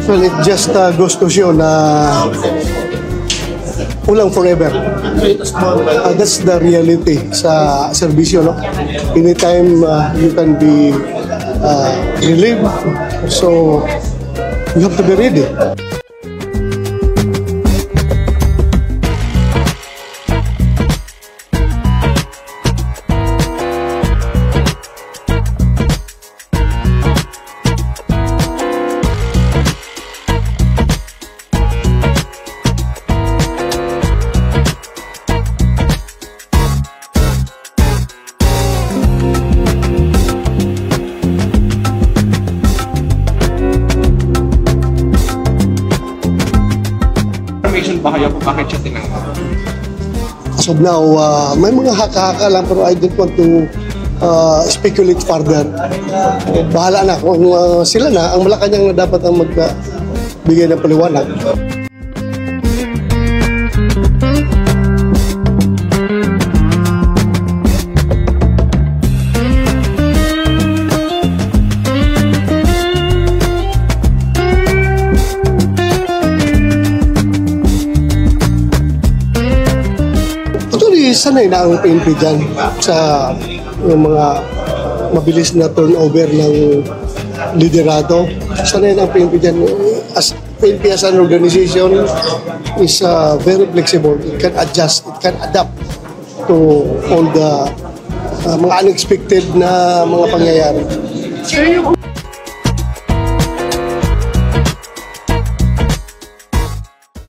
Well, it just goes to show na ulang forever. That's the reality sa serbisyo, no? Anytime you can be relieved, so you have to be ready. Ba kayo kung bakit siya tinanggal? As of now, may mga haka-haka lang pero I don't want to speculate further. Bahala na kung sila na, ang Malacanang na dapat ang magbigay ng paliwanag. Sanay na ang PNP dyan sa yung mga mabilis na turnover ng liderado. Sanay na ang PNP dyan. As PNP as an organization is very flexible. It can adjust, it can adapt to all the mga unexpected na mga pangyayari. Sir, yung